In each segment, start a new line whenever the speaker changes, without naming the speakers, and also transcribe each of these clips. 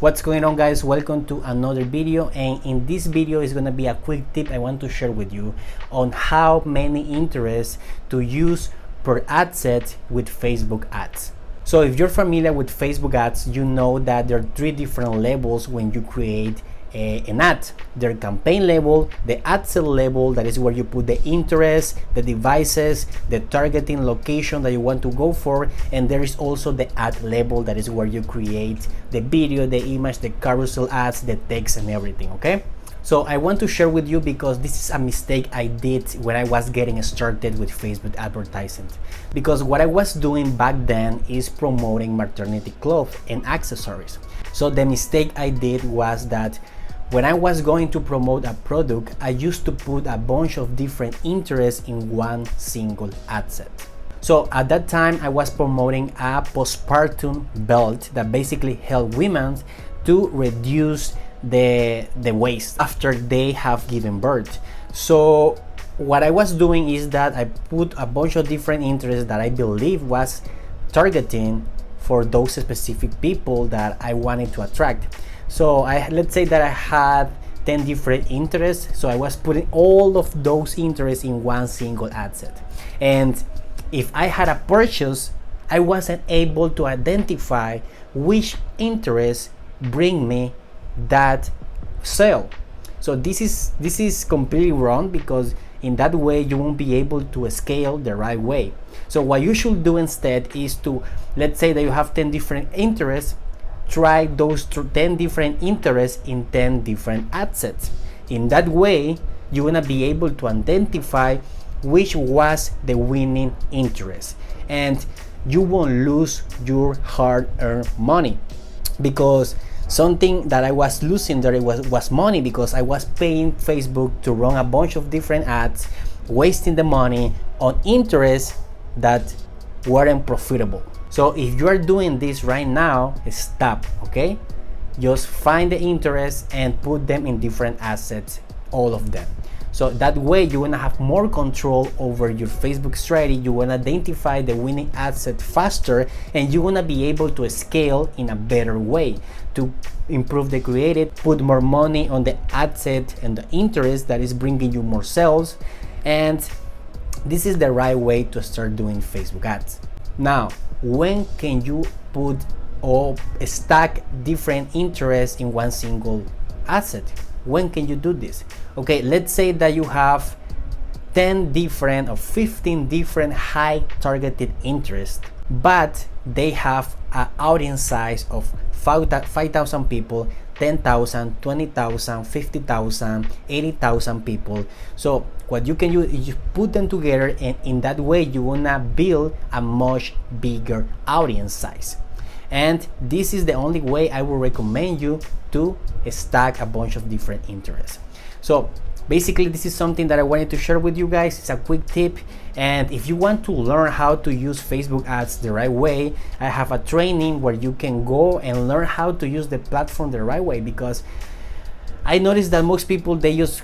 What's going on, guys? Welcome to another video, and in this video is going to be a quick tip I want to share with you on how many interests to use per ad set with Facebook ads. So if you're familiar with Facebook ads, you know that there are three different levels when you create an ad. Their campaign level, the ad set level, that is where you put the interest, the devices, the targeting location that you want to go for, and there is also the ad level, that is where you create the video, the image, the carousel ads, the text, and everything. Okay, so I want to share with you because this is a mistake I did when I was getting started with Facebook advertising, because what I was doing back then is promoting maternity clothes and accessories. So the mistake I did was that when I was going to promote a product, I used to put a bunch of different interests in one single ad set. So at that time, I was promoting a postpartum belt that basically helped women to reduce the waist after they have given birth. So what I was doing is that I put a bunch of different interests that I believe was targeting for those specific people that I wanted to attract. So let's say that I had 10 different interests, so I was putting all of those interests in one single ad set. And if I had a purchase, I wasn't able to identify which interests bring me that sale. So this is completely wrong, because in that way you won't be able to scale the right way. So what you should do instead is to, let's say that you have 10 different interests, try those 10 different interests in 10 different ad sets. In that way, you're gonna be able to identify which was the winning interest, and you won't lose your hard-earned money. Because something that I was losing there was money, because I was paying Facebook to run a bunch of different ads, wasting the money on interests that weren't profitable. So if you are doing this right now, stop, okay? Just find the interests and put them in different assets, all of them. So that way you're gonna have more control over your Facebook strategy. You wanna identify the winning asset faster, and you're gonna be able to scale in a better way to improve the creative, put more money on the ad set and the interest that is bringing you more sales. And this is the right way to start doing Facebook ads. Now, when can you put or stack different interests in one single asset? When can you do this? Okay, let's say that you have 10 different or 15 different high targeted interests, but they have an audience size of 5,000 people, 10,000, 20,000, 50,000, 80,000 people. So what you can do is you put them together, and in that way you wanna build a much bigger audience size. And this is the only way I would recommend you to stack a bunch of different interests. So basically, this is something that I wanted to share with you guys. It's a quick tip, and if you want to learn how to use Facebook ads the right way, I have a training where you can go and learn how to use the platform the right way. Because I noticed that most people, they just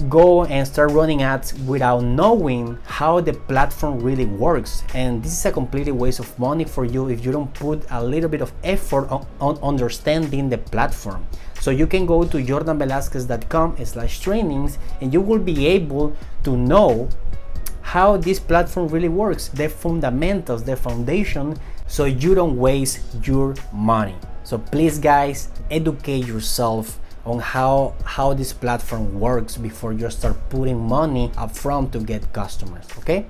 go and start running ads without knowing how the platform really works, and this is a completely waste of money for you if you don't put a little bit of effort on understanding the platform. So you can go to jordanvelasquez.com/trainings, and you will be able to know how this platform really works, the fundamentals, the foundation, so you don't waste your money. So please, guys, educate yourself on how this platform works before you start putting money up front to get customers. Okay,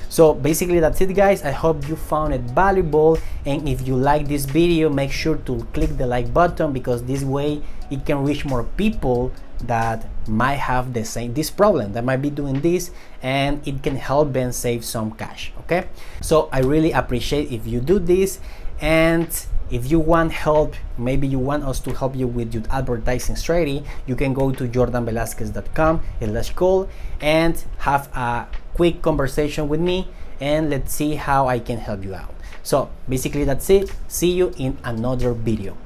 so basically that's it, guys. I hope you found it valuable, and if you like this video, make sure to click the like button, because this way it can reach more people that might have this problem, that might be doing this, and it can help them save some cash. Okay, so I really appreciate if you do this. And if you want help, maybe you want us to help you with your advertising strategy, you can go to jordanvelasquez.com/call and have a quick conversation with me, and let's see how I can help you out. So basically that's it. See you in another video.